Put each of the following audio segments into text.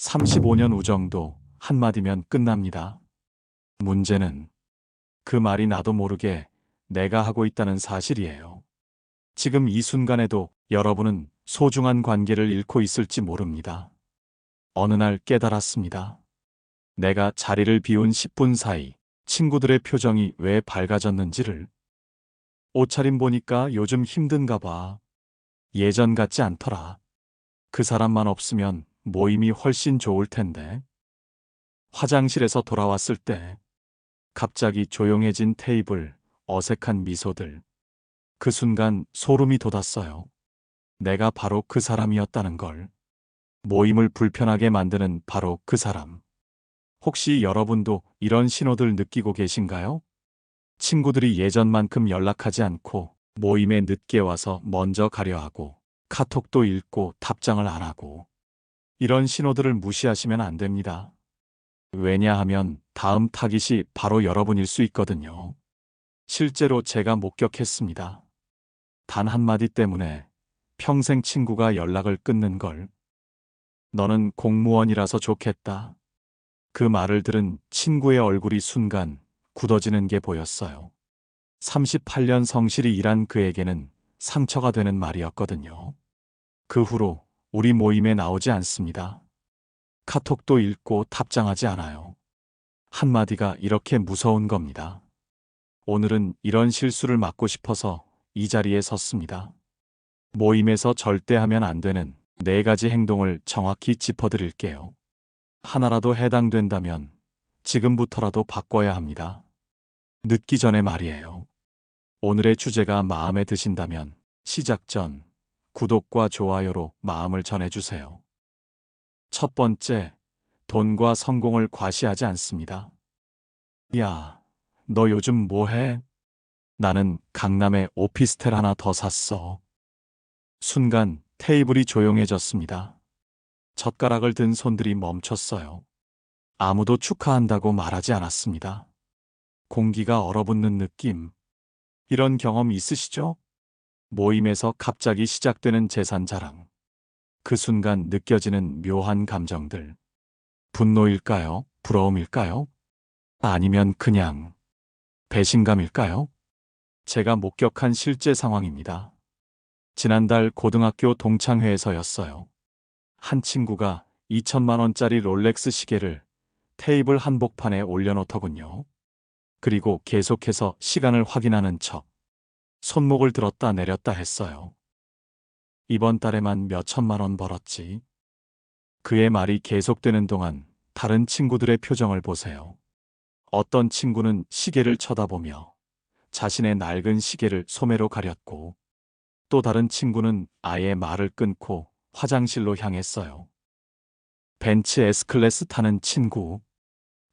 35년 우정도 한마디면 끝납니다. 문제는 그 말이 나도 모르게 내가 하고 있다는 사실이에요. 지금 이 순간에도 여러분은 소중한 관계를 잃고 있을지 모릅니다. 어느 날 깨달았습니다. 내가 자리를 비운 10분 사이 친구들의 표정이 왜 밝아졌는지를. 옷차림 보니까 요즘 힘든가 봐. 예전 같지 않더라. 그 사람만 없으면 모임이 훨씬 좋을 텐데. 화장실에서 돌아왔을 때 갑자기 조용해진 테이블, 어색한 미소들. 그 순간 소름이 돋았어요. 내가 바로 그 사람이었다는 걸. 모임을 불편하게 만드는 바로 그 사람. 혹시 여러분도 이런 신호들 느끼고 계신가요? 친구들이 예전만큼 연락하지 않고 모임에 늦게 와서 먼저 가려 하고 카톡도 읽고 답장을 안 하고. 이런 신호들을 무시하시면 안 됩니다. 왜냐하면 다음 타깃이 바로 여러분일 수 있거든요. 실제로 제가 목격했습니다. 단 한마디 때문에 평생 친구가 연락을 끊는 걸. 너는 공무원이라서 좋겠다. 그 말을 들은 친구의 얼굴이 순간 굳어지는 게 보였어요. 38년 성실히 일한 그에게는 상처가 되는 말이었거든요. 그 후로 우리 모임에 나오지 않습니다. 카톡도 읽고 답장하지 않아요. 한마디가 이렇게 무서운 겁니다. 오늘은 이런 실수를 막고 싶어서 이 자리에 섰습니다. 모임에서 절대 하면 안 되는 4가지 행동을 정확히 짚어드릴게요. 하나라도 해당된다면 지금부터라도 바꿔야 합니다. 늦기 전에 말이에요. 오늘의 주제가 마음에 드신다면 시작 전 구독과 좋아요로 마음을 전해주세요. 첫 번째, 돈과 성공을 과시하지 않습니다. 야, 너 요즘 뭐 해? 나는 강남에 오피스텔 하나 더 샀어. 순간 테이블이 조용해졌습니다. 젓가락을 든 손들이 멈췄어요. 아무도 축하한다고 말하지 않았습니다. 공기가 얼어붙는 느낌. 이런 경험 있으시죠? 모임에서 갑자기 시작되는 재산 자랑. 그 순간 느껴지는 묘한 감정들. 분노일까요? 부러움일까요? 아니면 그냥 배신감일까요? 제가 목격한 실제 상황입니다. 지난달 고등학교 동창회에서였어요. 한 친구가 2천만 원짜리 롤렉스 시계를 테이블 한복판에 올려놓더군요. 그리고 계속해서 시간을 확인하는 척 손목을 들었다 내렸다 했어요. 이번 달에만 몇 천만 원 벌었지. 그의 말이 계속되는 동안 다른 친구들의 표정을 보세요. 어떤 친구는 시계를 쳐다보며 자신의 낡은 시계를 소매로 가렸고, 또 다른 친구는 아예 말을 끊고 화장실로 향했어요. 벤츠 S클래스 타는 친구.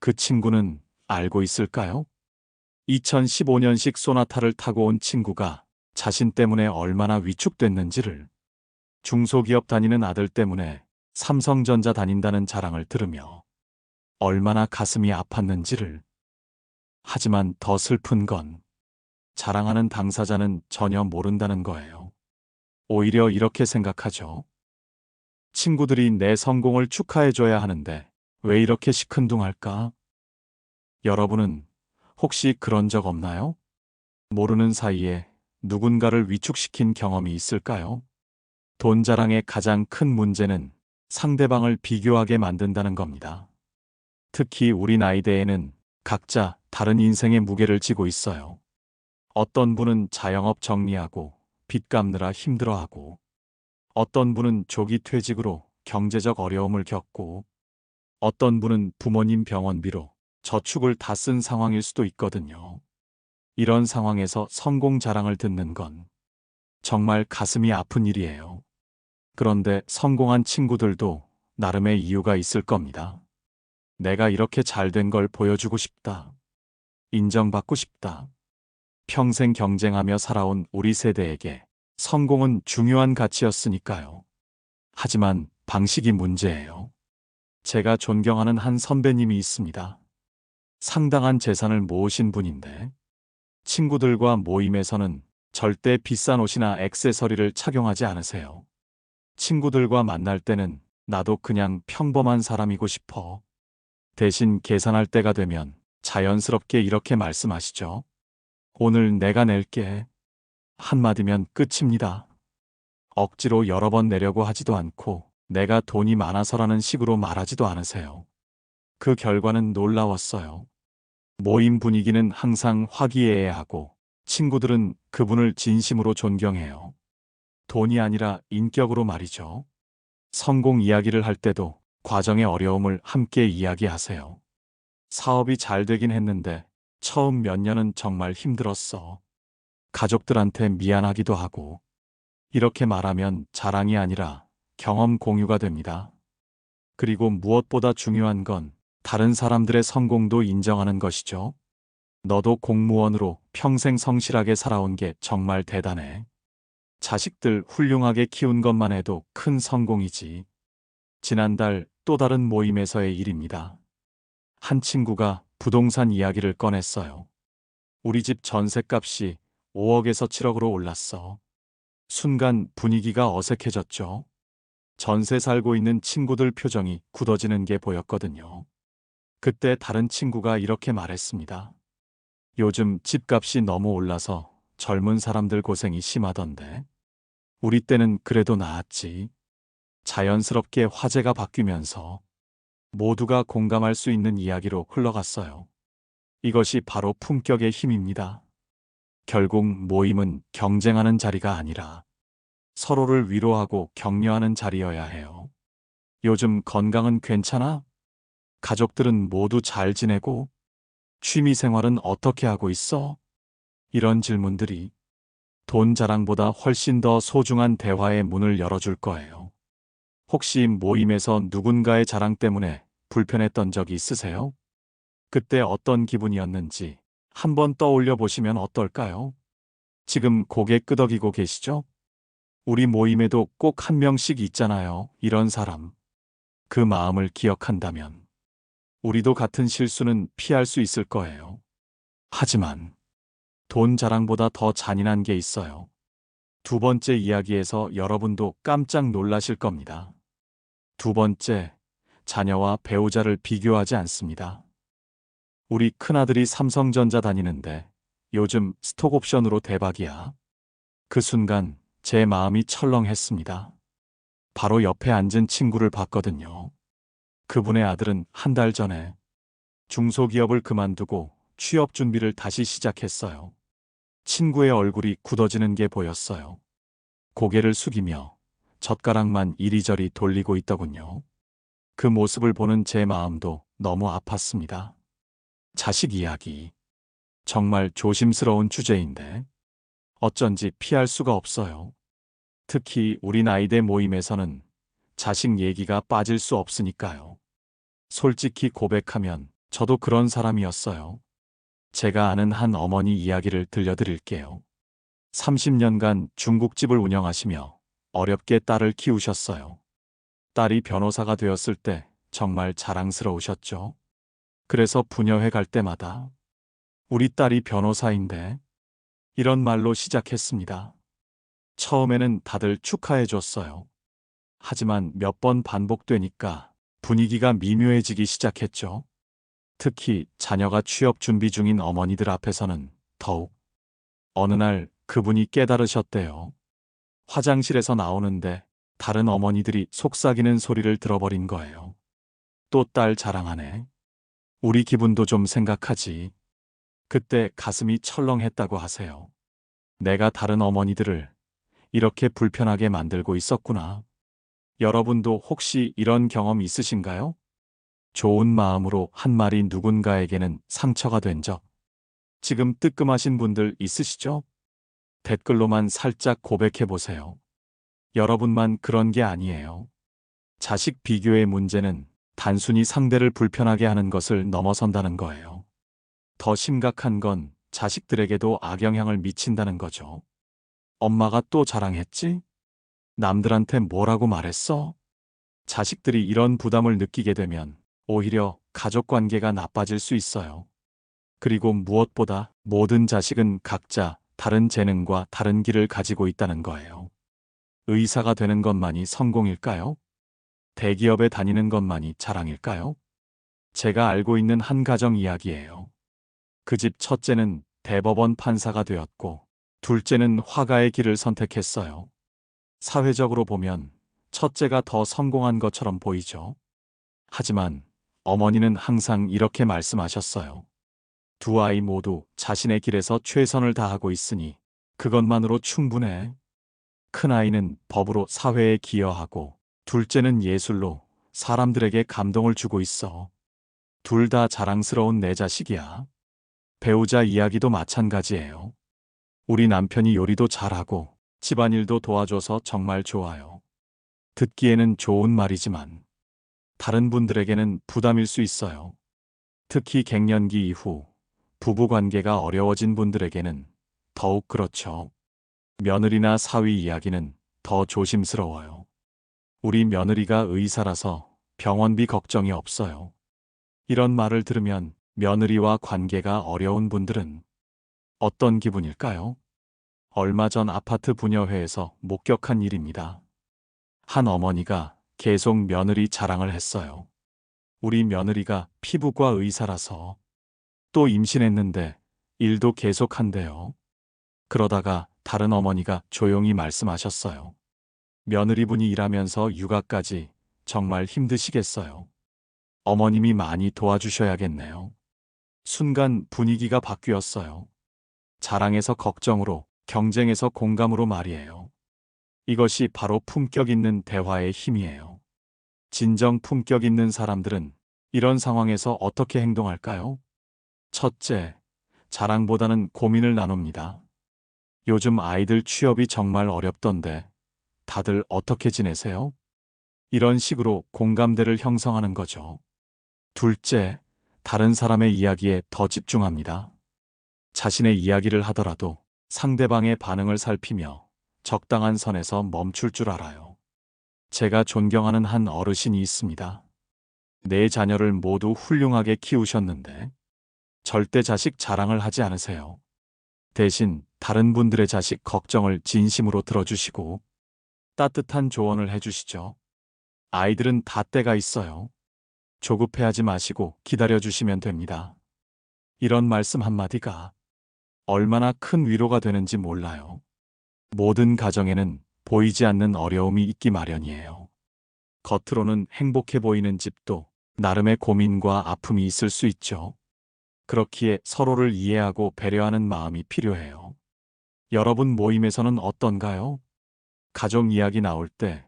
그 친구는 알고 있을까요? 2015년식 소나타를 타고 온 친구가 자신 때문에 얼마나 위축됐는지를. 중소기업 다니는 아들 때문에 삼성전자 다닌다는 자랑을 들으며 얼마나 가슴이 아팠는지를. 하지만 더 슬픈 건 자랑하는 당사자는 전혀 모른다는 거예요. 오히려 이렇게 생각하죠. 친구들이 내 성공을 축하해줘야 하는데 왜 이렇게 시큰둥할까? 여러분은 혹시 그런 적 없나요? 모르는 사이에 누군가를 위축시킨 경험이 있을까요? 돈 자랑의 가장 큰 문제는 상대방을 비교하게 만든다는 겁니다. 특히 우리 나이대에는 각자 다른 인생의 무게를 지고 있어요. 어떤 분은 자영업 정리하고 빚 갚느라 힘들어하고, 어떤 분은 조기 퇴직으로 경제적 어려움을 겪고, 어떤 분은 부모님 병원비로 저축을 다 쓴 상황일 수도 있거든요. 이런 상황에서 성공 자랑을 듣는 건 정말 가슴이 아픈 일이에요. 그런데 성공한 친구들도 나름의 이유가 있을 겁니다. 내가 이렇게 잘 된 걸 보여주고 싶다. 인정받고 싶다. 평생 경쟁하며 살아온 우리 세대에게 성공은 중요한 가치였으니까요. 하지만 방식이 문제예요. 제가 존경하는 한 선배님이 있습니다. 상당한 재산을 모으신 분인데 친구들과 모임에서는 절대 비싼 옷이나 액세서리를 착용하지 않으세요. 친구들과 만날 때는 나도 그냥 평범한 사람이고 싶어. 대신 계산할 때가 되면 자연스럽게 이렇게 말씀하시죠. 오늘 내가 낼게. 한마디면 끝입니다. 억지로 여러 번 내려고 하지도 않고 내가 돈이 많아서라는 식으로 말하지도 않으세요. 그 결과는 놀라웠어요. 모임 분위기는 항상 화기애애하고 친구들은 그분을 진심으로 존경해요. 돈이 아니라 인격으로 말이죠. 성공 이야기를 할 때도 과정의 어려움을 함께 이야기하세요. 사업이 잘 되긴 했는데 처음 몇 년은 정말 힘들었어. 가족들한테 미안하기도 하고. 이렇게 말하면 자랑이 아니라 경험 공유가 됩니다. 그리고 무엇보다 중요한 건 다른 사람들의 성공도 인정하는 것이죠. 너도 공무원으로 평생 성실하게 살아온 게 정말 대단해. 자식들 훌륭하게 키운 것만 해도 큰 성공이지. 지난달 또 다른 모임에서의 일입니다. 한 친구가 부동산 이야기를 꺼냈어요. 우리 집 전셋값이 5억에서 7억으로 올랐어. 순간 분위기가 어색해졌죠. 전세 살고 있는 친구들 표정이 굳어지는 게 보였거든요. 그때 다른 친구가 이렇게 말했습니다. 요즘 집값이 너무 올라서 젊은 사람들 고생이 심하던데. 우리 때는 그래도 나았지. 자연스럽게 화제가 바뀌면서 모두가 공감할 수 있는 이야기로 흘러갔어요. 이것이 바로 품격의 힘입니다. 결국 모임은 경쟁하는 자리가 아니라 서로를 위로하고 격려하는 자리여야 해요. 요즘 건강은 괜찮아? 가족들은 모두 잘 지내고? 취미 생활은 어떻게 하고 있어? 이런 질문들이 돈 자랑보다 훨씬 더 소중한 대화의 문을 열어줄 거예요. 혹시 모임에서 누군가의 자랑 때문에 불편했던 적이 있으세요? 그때 어떤 기분이었는지 한번 떠올려 보시면 어떨까요? 지금 고개 끄덕이고 계시죠? 우리 모임에도 꼭 한 명씩 있잖아요. 이런 사람. 그 마음을 기억한다면 우리도 같은 실수는 피할 수 있을 거예요. 하지만 돈 자랑보다 더 잔인한 게 있어요. 두 번째 이야기에서 여러분도 깜짝 놀라실 겁니다. 두 번째, 자녀와 배우자를 비교하지 않습니다. 우리 큰아들이 삼성전자 다니는데 요즘 스톡옵션으로 대박이야. 그 순간 제 마음이 철렁했습니다. 바로 옆에 앉은 친구를 봤거든요. 그분의 아들은 한 달 전에 중소기업을 그만두고 취업 준비를 다시 시작했어요. 친구의 얼굴이 굳어지는 게 보였어요. 고개를 숙이며 젓가락만 이리저리 돌리고 있더군요. 그 모습을 보는 제 마음도 너무 아팠습니다. 자식 이야기. 정말 조심스러운 주제인데 어쩐지 피할 수가 없어요. 특히 우리 나이대 모임에서는 자식 얘기가 빠질 수 없으니까요. 솔직히 고백하면 저도 그런 사람이었어요. 제가 아는 한 어머니 이야기를 들려드릴게요. 30년간 중국집을 운영하시며 어렵게 딸을 키우셨어요. 딸이 변호사가 되었을 때 정말 자랑스러우셨죠. 그래서 부녀회 갈 때마다 우리 딸이 변호사인데 이런 말로 시작했습니다. 처음에는 다들 축하해 줬어요. 하지만 몇 번 반복되니까 분위기가 미묘해지기 시작했죠. 특히 자녀가 취업 준비 중인 어머니들 앞에서는 더욱. 어느 날 그분이 깨달으셨대요. 화장실에서 나오는데 다른 어머니들이 속삭이는 소리를 들어버린 거예요. 또 딸 자랑하네. 우리 기분도 좀 생각하지. 그때 가슴이 철렁했다고 하세요. 내가 다른 어머니들을 이렇게 불편하게 만들고 있었구나. 여러분도 혹시 이런 경험 있으신가요? 좋은 마음으로 한 말이 누군가에게는 상처가 된 적. 지금 뜨끔하신 분들 있으시죠? 댓글로만 살짝 고백해 보세요. 여러분만 그런 게 아니에요. 자식 비교의 문제는 단순히 상대를 불편하게 하는 것을 넘어선다는 거예요. 더 심각한 건 자식들에게도 악영향을 미친다는 거죠. 엄마가 또 자랑했지? 남들한테 뭐라고 말했어? 자식들이 이런 부담을 느끼게 되면 오히려 가족 관계가 나빠질 수 있어요. 그리고 무엇보다 모든 자식은 각자 다른 재능과 다른 길을 가지고 있다는 거예요. 의사가 되는 것만이 성공일까요? 대기업에 다니는 것만이 자랑일까요? 제가 알고 있는 한 가정 이야기예요. 그 집 첫째는 대법원 판사가 되었고, 둘째는 화가의 길을 선택했어요. 사회적으로 보면 첫째가 더 성공한 것처럼 보이죠. 하지만 어머니는 항상 이렇게 말씀하셨어요. 두 아이 모두 자신의 길에서 최선을 다하고 있으니 그것만으로 충분해. 큰아이는 법으로 사회에 기여하고, 둘째는 예술로 사람들에게 감동을 주고 있어. 둘 다 자랑스러운 내 자식이야. 배우자 이야기도 마찬가지예요. 우리 남편이 요리도 잘하고 집안일도 도와줘서 정말 좋아요. 듣기에는 좋은 말이지만 다른 분들에게는 부담일 수 있어요. 특히 갱년기 이후 부부 관계가 어려워진 분들에게는 더욱 그렇죠. 며느리나 사위 이야기는 더 조심스러워요. 우리 며느리가 의사라서 병원비 걱정이 없어요. 이런 말을 들으면 며느리와 관계가 어려운 분들은 어떤 기분일까요? 얼마 전 아파트 분여회에서 목격한 일입니다. 한 어머니가 계속 며느리 자랑을 했어요. 우리 며느리가 피부과 의사라서, 또 임신했는데 일도 계속한대요. 그러다가 다른 어머니가 조용히 말씀하셨어요. 며느리분이 일하면서 육아까지 정말 힘드시겠어요. 어머님이 많이 도와주셔야겠네요. 순간 분위기가 바뀌었어요. 자랑에서 걱정으로, 경쟁에서 공감으로 말이에요. 이것이 바로 품격 있는 대화의 힘이에요. 진정 품격 있는 사람들은 이런 상황에서 어떻게 행동할까요? 첫째, 자랑보다는 고민을 나눕니다. 요즘 아이들 취업이 정말 어렵던데 다들 어떻게 지내세요? 이런 식으로 공감대를 형성하는 거죠. 둘째, 다른 사람의 이야기에 더 집중합니다. 자신의 이야기를 하더라도 상대방의 반응을 살피며 적당한 선에서 멈출 줄 알아요. 제가 존경하는 한 어르신이 있습니다. 네 자녀를 모두 훌륭하게 키우셨는데 절대 자식 자랑을 하지 않으세요. 대신 다른 분들의 자식 걱정을 진심으로 들어주시고 따뜻한 조언을 해주시죠. 아이들은 다 때가 있어요. 조급해하지 마시고 기다려주시면 됩니다. 이런 말씀 한마디가 얼마나 큰 위로가 되는지 몰라요. 모든 가정에는 보이지 않는 어려움이 있기 마련이에요. 겉으로는 행복해 보이는 집도 나름의 고민과 아픔이 있을 수 있죠. 그렇기에 서로를 이해하고 배려하는 마음이 필요해요. 여러분 모임에서는 어떤가요? 가족 이야기 나올 때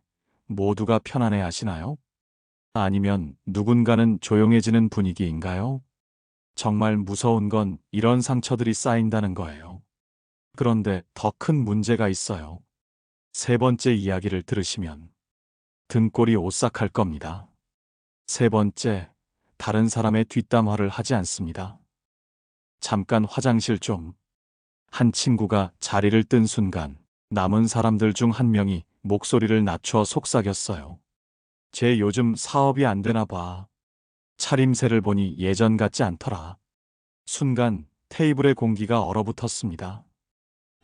모두가 편안해 하시나요? 아니면 누군가는 조용해지는 분위기인가요? 정말 무서운 건 이런 상처들이 쌓인다는 거예요. 그런데 더 큰 문제가 있어요. 세 번째 이야기를 들으시면 등골이 오싹할 겁니다. 세 번째, 다른 사람의 뒷담화를 하지 않습니다. 잠깐 화장실 좀. 한 친구가 자리를 뜬 순간 남은 사람들 중 한 명이 목소리를 낮춰 속삭였어요. 쟤 요즘 사업이 안 되나 봐. 차림새를 보니 예전 같지 않더라. 순간 테이블의 공기가 얼어붙었습니다.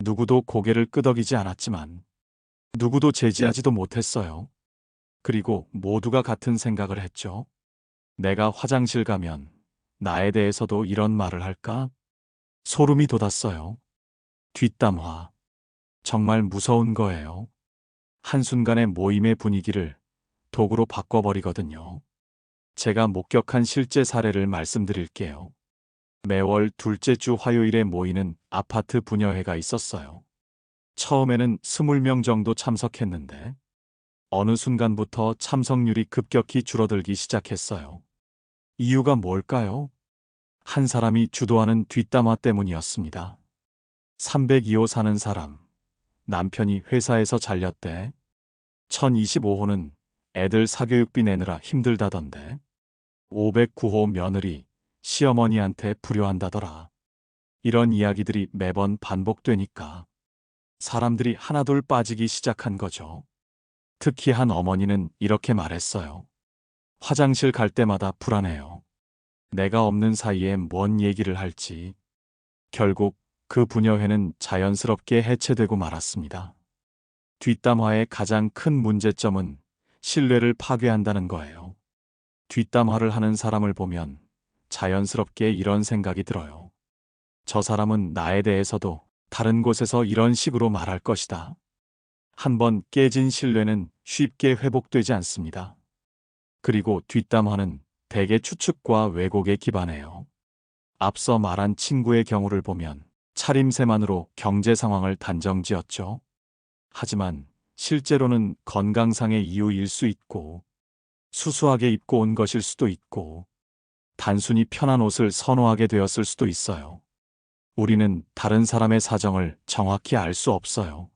누구도 고개를 끄덕이지 않았지만 누구도 제지하지도 못했어요. 그리고 모두가 같은 생각을 했죠. 내가 화장실 가면 나에 대해서도 이런 말을 할까? 소름이 돋았어요. 뒷담화. 정말 무서운 거예요. 한순간에 모임의 분위기를 도구로 바꿔버리거든요. 제가 목격한 실제 사례를 말씀드릴게요. 매월 둘째 주 화요일에 모이는 아파트 분여회가 있었어요. 처음에는 20명 정도 참석했는데 어느 순간부터 참석률이 급격히 줄어들기 시작했어요. 이유가 뭘까요? 한 사람이 주도하는 뒷담화 때문이었습니다. 302호 사는 사람. 남편이 회사에서 잘렸대. 1025호는 애들 사교육비 내느라 힘들다던데. 509호 며느리, 시어머니한테 불효한다더라. 이런 이야기들이 매번 반복되니까 사람들이 하나둘 빠지기 시작한 거죠. 특히 한 어머니는 이렇게 말했어요. 화장실 갈 때마다 불안해요. 내가 없는 사이에 뭔 얘기를 할지. 결국 그 분여회는 자연스럽게 해체되고 말았습니다. 뒷담화의 가장 큰 문제점은 신뢰를 파괴한다는 거예요. 뒷담화를 하는 사람을 보면 자연스럽게 이런 생각이 들어요. 저 사람은 나에 대해서도 다른 곳에서 이런 식으로 말할 것이다. 한번 깨진 신뢰는 쉽게 회복되지 않습니다. 그리고 뒷담화는 대개 추측과 왜곡에 기반해요. 앞서 말한 친구의 경우를 보면 차림새만으로 경제 상황을 단정지었죠. 하지만 실제로는 건강상의 이유일 수 있고, 수수하게 입고 온 것일 수도 있고, 단순히 편한 옷을 선호하게 되었을 수도 있어요. 우리는 다른 사람의 사정을 정확히 알 수 없어요.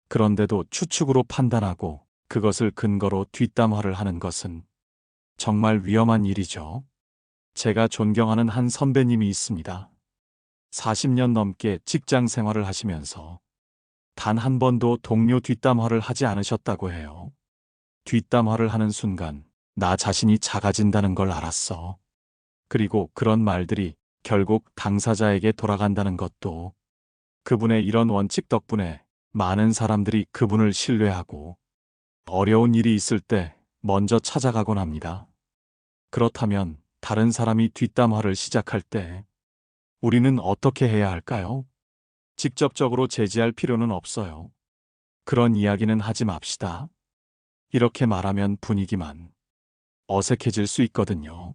그런데도 추측으로 판단하고 그것을 근거로 뒷담화를 하는 것은 정말 위험한 일이죠. 제가 존경하는 한 선배님이 있습니다. 40년 넘게 직장 생활을 하시면서 단 한 번도 동료 뒷담화를 하지 않으셨다고 해요. 뒷담화를 하는 순간 나 자신이 작아진다는 걸 알았어. 그리고 그런 말들이 결국 당사자에게 돌아간다는 것도 그분의 이런 원칙 덕분에 많은 사람들이 그분을 신뢰하고 어려운 일이 있을 때 먼저 찾아가곤 합니다. 그렇다면 다른 사람이 뒷담화를 시작할 때 우리는 어떻게 해야 할까요? 직접적으로 제지할 필요는 없어요. 그런 이야기는 하지 맙시다. 이렇게 말하면 분위기만 어색해질 수 있거든요.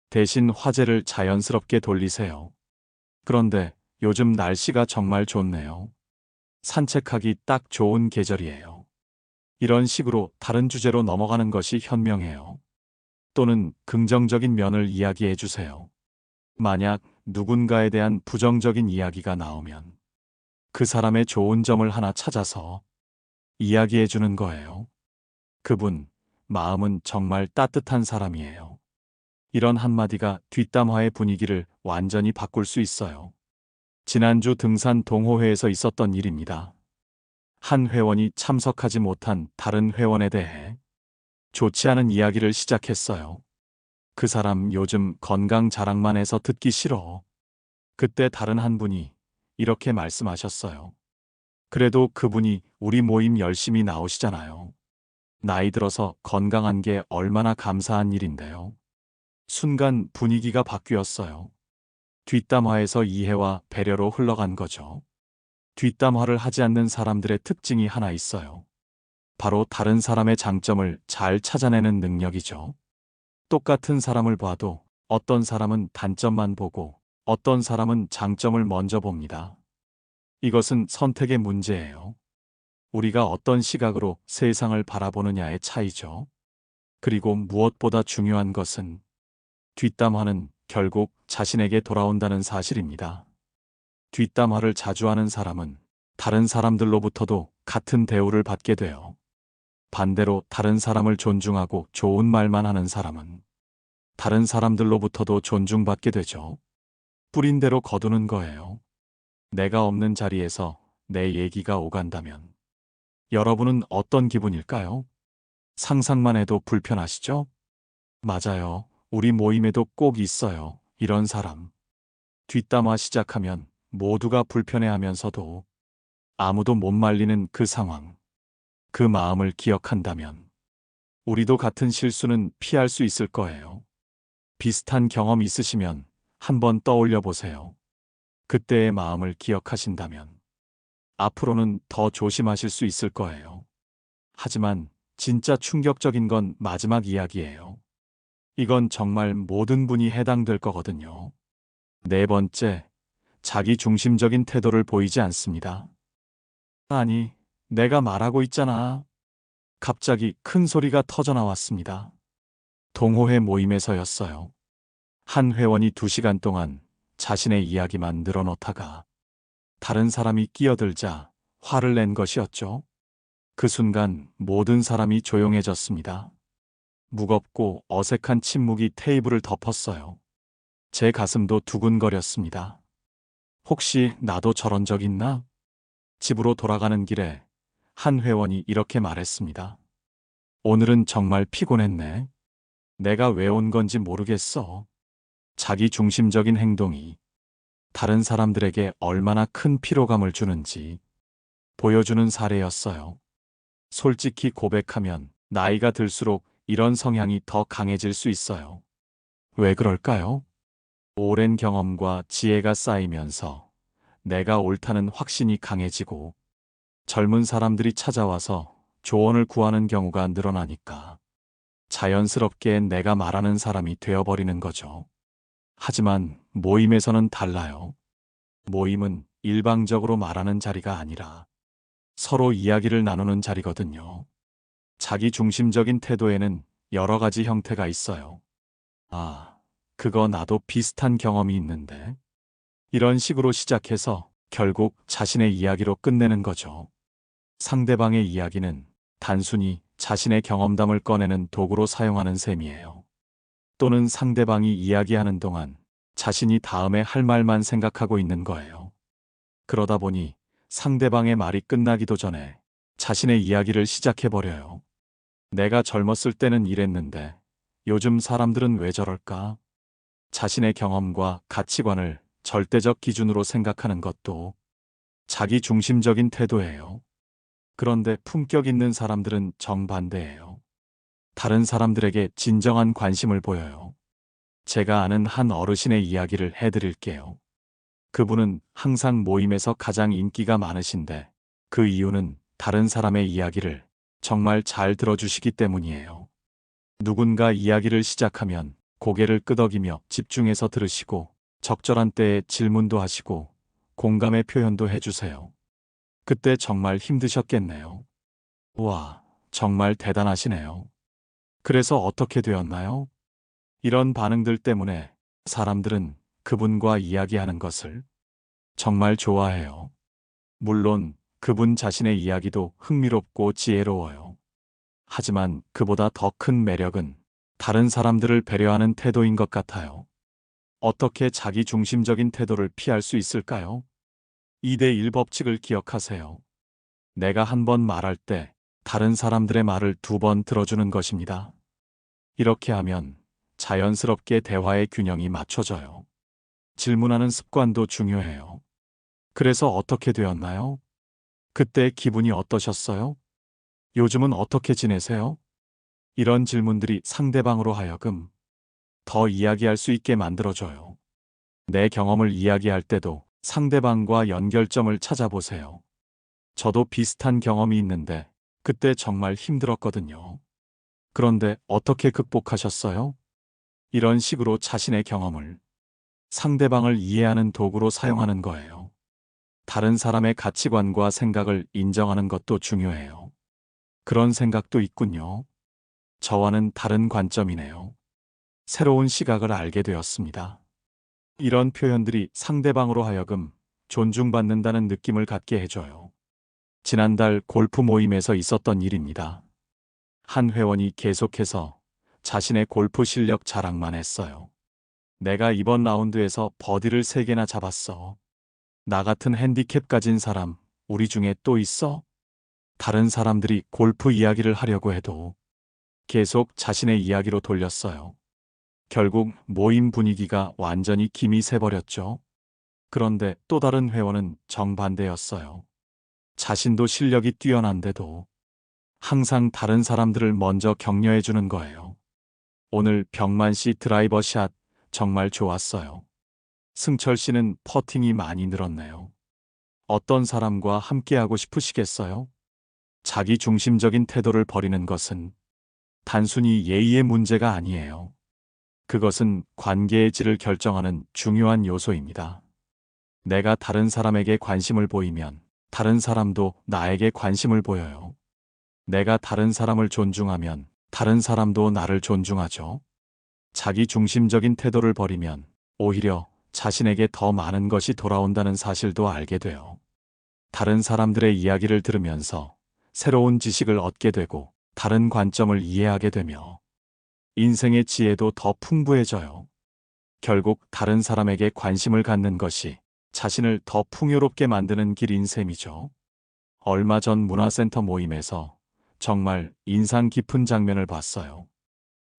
대신 화제를 자연스럽게 돌리세요. 그런데 요즘 날씨가 정말 좋네요. 산책하기 딱 좋은 계절이에요. 이런 식으로 다른 주제로 넘어가는 것이 현명해요. 또는 긍정적인 면을 이야기해 주세요. 만약 누군가에 대한 부정적인 이야기가 나오면 그 사람의 좋은 점을 하나 찾아서 이야기해 주는 거예요. 그분, 마음은 정말 따뜻한 사람이에요. 이런 한마디가 뒷담화의 분위기를 완전히 바꿀 수 있어요. 지난주 등산 동호회에서 있었던 일입니다. 한 회원이 참석하지 못한 다른 회원에 대해 좋지 않은 이야기를 시작했어요. 그 사람 요즘 건강 자랑만 해서 듣기 싫어. 그때 다른 한 분이 이렇게 말씀하셨어요. 그래도 그분이 우리 모임 열심히 나오시잖아요. 나이 들어서 건강한 게 얼마나 감사한 일인데요. 순간 분위기가 바뀌었어요. 뒷담화에서 이해와 배려로 흘러간 거죠. 뒷담화를 하지 않는 사람들의 특징이 하나 있어요. 바로 다른 사람의 장점을 잘 찾아내는 능력이죠. 똑같은 사람을 봐도 어떤 사람은 단점만 보고 어떤 사람은 장점을 먼저 봅니다. 이것은 선택의 문제예요. 우리가 어떤 시각으로 세상을 바라보느냐의 차이죠. 그리고 무엇보다 중요한 것은 뒷담화는 결국 자신에게 돌아온다는 사실입니다. 뒷담화를 자주 하는 사람은 다른 사람들로부터도 같은 대우를 받게 돼요. 반대로 다른 사람을 존중하고 좋은 말만 하는 사람은 다른 사람들로부터도 존중받게 되죠. 뿌린 대로 거두는 거예요. 내가 없는 자리에서 내 얘기가 오간다면 여러분은 어떤 기분일까요? 상상만 해도 불편하시죠? 맞아요. 우리 모임에도 꼭 있어요. 이런 사람. 뒷담화 시작하면 모두가 불편해하면서도 아무도 못 말리는 그 상황. 그 마음을 기억한다면 우리도 같은 실수는 피할 수 있을 거예요. 비슷한 경험 있으시면 한번 떠올려 보세요. 그때의 마음을 기억하신다면 앞으로는 더 조심하실 수 있을 거예요. 하지만 진짜 충격적인 건 마지막 이야기예요. 이건 정말 모든 분이 해당될 거거든요. 네 번째, 자기 중심적인 태도를 보이지 않습니다. 아니, 내가 말하고 있잖아. 갑자기 큰 소리가 터져 나왔습니다. 동호회 모임에서였어요. 한 회원이 2시간 동안 자신의 이야기만 늘어놓다가 다른 사람이 끼어들자 화를 낸 것이었죠. 그 순간 모든 사람이 조용해졌습니다. 무겁고 어색한 침묵이 테이블을 덮었어요. 제 가슴도 두근거렸습니다. 혹시 나도 저런 적 있나? 집으로 돌아가는 길에 한 회원이 이렇게 말했습니다. 오늘은 정말 피곤했네. 내가 왜 온 건지 모르겠어. 자기 중심적인 행동이 다른 사람들에게 얼마나 큰 피로감을 주는지 보여주는 사례였어요. 솔직히 고백하면 나이가 들수록 이런 성향이 더 강해질 수 있어요. 왜 그럴까요? 오랜 경험과 지혜가 쌓이면서 내가 옳다는 확신이 강해지고 젊은 사람들이 찾아와서 조언을 구하는 경우가 늘어나니까 자연스럽게 내가 말하는 사람이 되어버리는 거죠. 하지만 모임에서는 달라요. 모임은 일방적으로 말하는 자리가 아니라 서로 이야기를 나누는 자리거든요. 자기 중심적인 태도에는 여러 가지 형태가 있어요. 아, 그거 나도 비슷한 경험이 있는데. 이런 식으로 시작해서 결국 자신의 이야기로 끝내는 거죠. 상대방의 이야기는 단순히 자신의 경험담을 꺼내는 도구로 사용하는 셈이에요. 또는 상대방이 이야기하는 동안 자신이 다음에 할 말만 생각하고 있는 거예요. 그러다 보니 상대방의 말이 끝나기도 전에 자신의 이야기를 시작해버려요. 내가 젊었을 때는 이랬는데 요즘 사람들은 왜 저럴까? 자신의 경험과 가치관을 절대적 기준으로 생각하는 것도 자기 중심적인 태도예요. 그런데 품격 있는 사람들은 정반대예요. 다른 사람들에게 진정한 관심을 보여요. 제가 아는 한 어르신의 이야기를 해드릴게요. 그분은 항상 모임에서 가장 인기가 많으신데 그 이유는 다른 사람의 이야기를 정말 잘 들어주시기 때문이에요. 누군가 이야기를 시작하면 고개를 끄덕이며 집중해서 들으시고 적절한 때에 질문도 하시고 공감의 표현도 해주세요. 그때 정말 힘드셨겠네요. 우와, 정말 대단하시네요. 그래서 어떻게 되었나요? 이런 반응들 때문에 사람들은 그분과 이야기하는 것을 정말 좋아해요. 물론 그분 자신의 이야기도 흥미롭고 지혜로워요. 하지만 그보다 더 큰 매력은 다른 사람들을 배려하는 태도인 것 같아요. 어떻게 자기 중심적인 태도를 피할 수 있을까요? 2대1 법칙을 기억하세요. 내가 한 번 말할 때 다른 사람들의 말을 2번 들어주는 것입니다. 이렇게 하면 자연스럽게 대화의 균형이 맞춰져요. 질문하는 습관도 중요해요. 그래서 어떻게 되었나요? 그때 기분이 어떠셨어요? 요즘은 어떻게 지내세요? 이런 질문들이 상대방으로 하여금 더 이야기할 수 있게 만들어줘요. 내 경험을 이야기할 때도 상대방과 연결점을 찾아보세요. 저도 비슷한 경험이 있는데 그때 정말 힘들었거든요. 그런데 어떻게 극복하셨어요? 이런 식으로 자신의 경험을 상대방을 이해하는 도구로 사용하는 거예요. 다른 사람의 가치관과 생각을 인정하는 것도 중요해요. 그런 생각도 있군요. 저와는 다른 관점이네요. 새로운 시각을 알게 되었습니다. 이런 표현들이 상대방으로 하여금 존중받는다는 느낌을 갖게 해줘요. 지난달 골프 모임에서 있었던 일입니다. 한 회원이 계속해서 자신의 골프 실력 자랑만 했어요. 내가 이번 라운드에서 버디를 3개나 잡았어. 나 같은 핸디캡 가진 사람 우리 중에 또 있어? 다른 사람들이 골프 이야기를 하려고 해도 계속 자신의 이야기로 돌렸어요. 결국 모임 분위기가 완전히 김이 새버렸죠. 그런데 또 다른 회원은 정반대였어요. 자신도 실력이 뛰어난데도 항상 다른 사람들을 먼저 격려해 주는 거예요. 오늘 병만 씨 드라이버 샷 정말 좋았어요. 승철 씨는 퍼팅이 많이 늘었네요. 어떤 사람과 함께하고 싶으시겠어요? 자기 중심적인 태도를 버리는 것은 단순히 예의의 문제가 아니에요. 그것은 관계의 질을 결정하는 중요한 요소입니다. 내가 다른 사람에게 관심을 보이면 다른 사람도 나에게 관심을 보여요. 내가 다른 사람을 존중하면 다른 사람도 나를 존중하죠. 자기 중심적인 태도를 버리면 오히려 자신에게 더 많은 것이 돌아온다는 사실도 알게 돼요. 다른 사람들의 이야기를 들으면서 새로운 지식을 얻게 되고 다른 관점을 이해하게 되며 인생의 지혜도 더 풍부해져요. 결국 다른 사람에게 관심을 갖는 것이 자신을 더 풍요롭게 만드는 길인 셈이죠. 얼마 전 문화센터 모임에서 정말 인상 깊은 장면을 봤어요.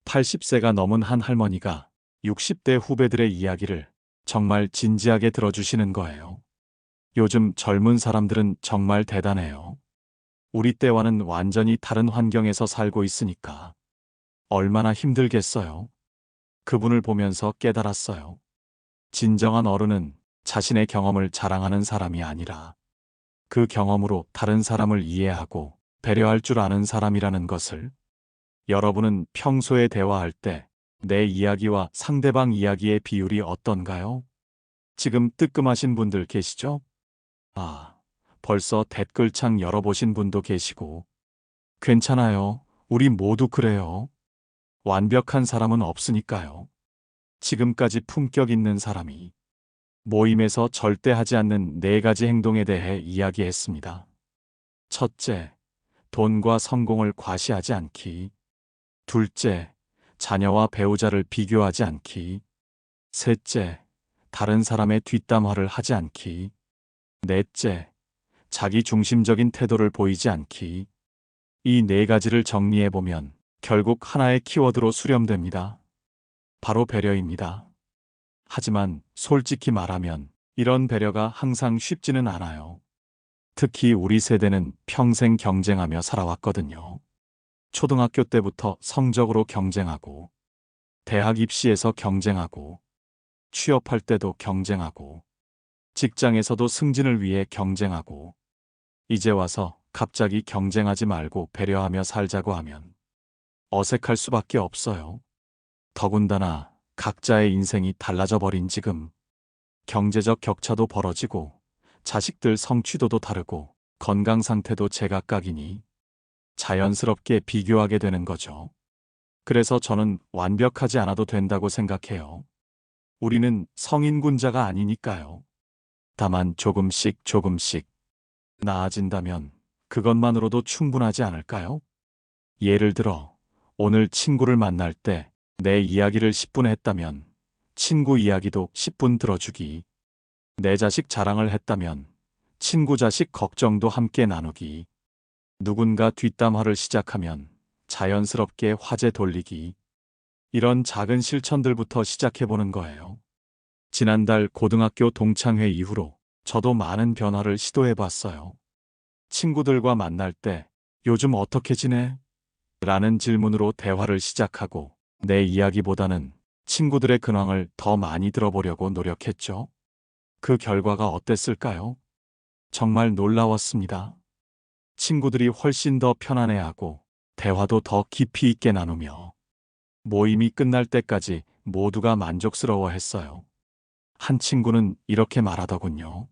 80세가 넘은 한 할머니가 60대 후배들의 이야기를 정말 진지하게 들어주시는 거예요. 요즘 젊은 사람들은 정말 대단해요. 우리 때와는 완전히 다른 환경에서 살고 있으니까 얼마나 힘들겠어요. 그분을 보면서 깨달았어요. 진정한 어른은 자신의 경험을 자랑하는 사람이 아니라 그 경험으로 다른 사람을 이해하고 배려할 줄 아는 사람이라는 것을. 여러분은 평소에 대화할 때 내 이야기와 상대방 이야기의 비율이 어떤가요? 지금 뜨끔하신 분들 계시죠? 아, 벌써 댓글창 열어보신 분도 계시고. 괜찮아요. 우리 모두 그래요. 완벽한 사람은 없으니까요. 지금까지 품격 있는 사람이 모임에서 절대 하지 않는 4가지 행동에 대해 이야기했습니다. 첫째, 돈과 성공을 과시하지 않기. 둘째, 자녀와 배우자를 비교하지 않기. 셋째, 다른 사람의 뒷담화를 하지 않기. 넷째, 자기 중심적인 태도를 보이지 않기. 이 4가지를 정리해보면 결국 하나의 키워드로 수렴됩니다. 바로 배려입니다. 하지만 솔직히 말하면 이런 배려가 항상 쉽지는 않아요. 특히 우리 세대는 평생 경쟁하며 살아왔거든요. 초등학교 때부터 성적으로 경쟁하고, 대학 입시에서 경쟁하고, 취업할 때도 경쟁하고, 직장에서도 승진을 위해 경쟁하고, 이제 와서 갑자기 경쟁하지 말고 배려하며 살자고 하면 어색할 수밖에 없어요. 더군다나 각자의 인생이 달라져 버린 지금 경제적 격차도 벌어지고 자식들 성취도도 다르고 건강 상태도 제각각이니 자연스럽게 비교하게 되는 거죠. 그래서 저는 완벽하지 않아도 된다고 생각해요. 우리는 성인군자가 아니니까요. 다만 조금씩 조금씩 나아진다면 그것만으로도 충분하지 않을까요? 예를 들어 오늘 친구를 만날 때 내 이야기를 10분 했다면 친구 이야기도 10분 들어주기. 내 자식 자랑을 했다면 친구 자식 걱정도 함께 나누기. 누군가 뒷담화를 시작하면 자연스럽게 화제 돌리기. 이런 작은 실천들부터 시작해보는 거예요. 지난달 고등학교 동창회 이후로 저도 많은 변화를 시도해봤어요. 친구들과 만날 때 요즘 어떻게 지내? 라는 질문으로 대화를 시작하고 내 이야기보다는 친구들의 근황을 더 많이 들어보려고 노력했죠. 그 결과가 어땠을까요? 정말 놀라웠습니다. 친구들이 훨씬 더 편안해하고 대화도 더 깊이 있게 나누며 모임이 끝날 때까지 모두가 만족스러워했어요. 한 친구는 이렇게 말하더군요.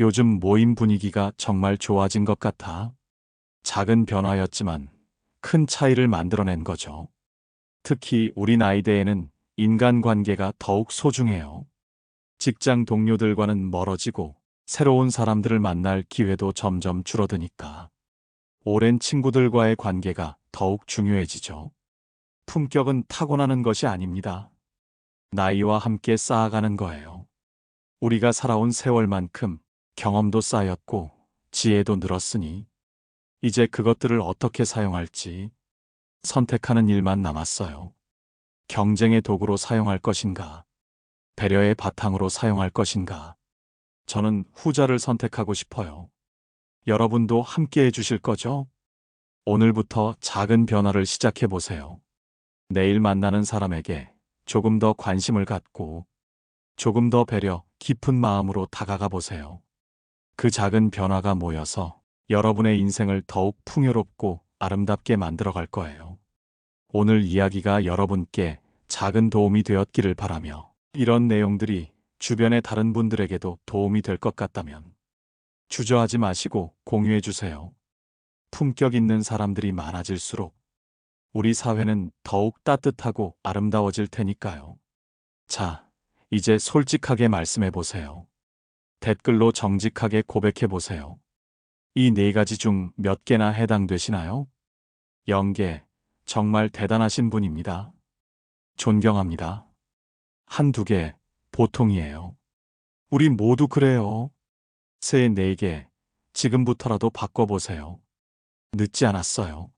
요즘 모임 분위기가 정말 좋아진 것 같아. 작은 변화였지만 큰 차이를 만들어낸 거죠. 특히 우리 나이대에는 인간관계가 더욱 소중해요. 직장 동료들과는 멀어지고 새로운 사람들을 만날 기회도 점점 줄어드니까 오랜 친구들과의 관계가 더욱 중요해지죠. 품격은 타고나는 것이 아닙니다. 나이와 함께 쌓아가는 거예요. 우리가 살아온 세월만큼 경험도 쌓였고 지혜도 늘었으니 이제 그것들을 어떻게 사용할지 선택하는 일만 남았어요. 경쟁의 도구로 사용할 것인가? 배려의 바탕으로 사용할 것인가? 저는 후자를 선택하고 싶어요. 여러분도 함께 해주실 거죠? 오늘부터 작은 변화를 시작해 보세요. 내일 만나는 사람에게 조금 더 관심을 갖고 조금 더 배려, 깊은 마음으로 다가가 보세요. 그 작은 변화가 모여서 여러분의 인생을 더욱 풍요롭고 아름답게 만들어 갈 거예요. 오늘 이야기가 여러분께 작은 도움이 되었기를 바라며 이런 내용들이 주변의 다른 분들에게도 도움이 될 것 같다면 주저하지 마시고 공유해 주세요. 품격 있는 사람들이 많아질수록 우리 사회는 더욱 따뜻하고 아름다워질 테니까요. 자, 이제 솔직하게 말씀해 보세요. 댓글로 정직하게 고백해 보세요. 이 4가지 중 몇 개나 해당되시나요? 0개, 정말 대단하신 분입니다. 존경합니다. 1~2개, 보통이에요. 우리 모두 그래요. 3~4개, 지금부터라도 바꿔보세요. 늦지 않았어요.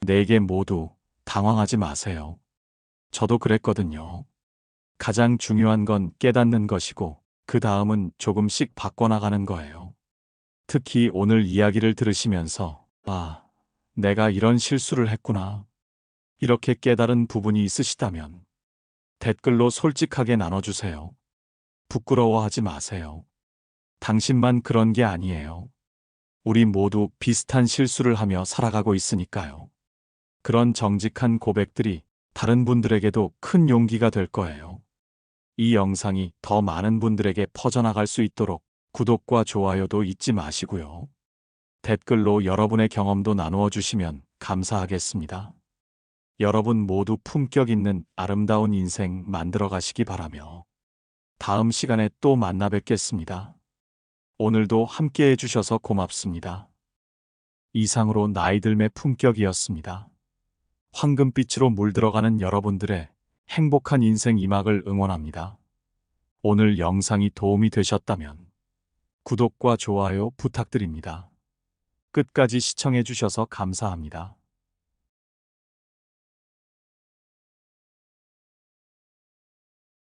4개 모두 당황하지 마세요. 저도 그랬거든요. 가장 중요한 건 깨닫는 것이고 그 다음은 조금씩 바꿔나가는 거예요. 특히 오늘 이야기를 들으시면서 아, 내가 이런 실수를 했구나. 이렇게 깨달은 부분이 있으시다면 댓글로 솔직하게 나눠주세요. 부끄러워하지 마세요. 당신만 그런 게 아니에요. 우리 모두 비슷한 실수를 하며 살아가고 있으니까요. 그런 정직한 고백들이 다른 분들에게도 큰 용기가 될 거예요. 이 영상이 더 많은 분들에게 퍼져나갈 수 있도록 구독과 좋아요도 잊지 마시고요. 댓글로 여러분의 경험도 나누어 주시면 감사하겠습니다. 여러분 모두 품격 있는 아름다운 인생 만들어 가시기 바라며 다음 시간에 또 만나 뵙겠습니다. 오늘도 함께 해주셔서 고맙습니다. 이상으로 나이들매 품격이었습니다. 황금빛으로 물들어가는 여러분들의 행복한 인생 이막을 응원합니다. 오늘 영상이 도움이 되셨다면 구독과 좋아요 부탁드립니다. 끝까지 시청해 주셔서 감사합니다.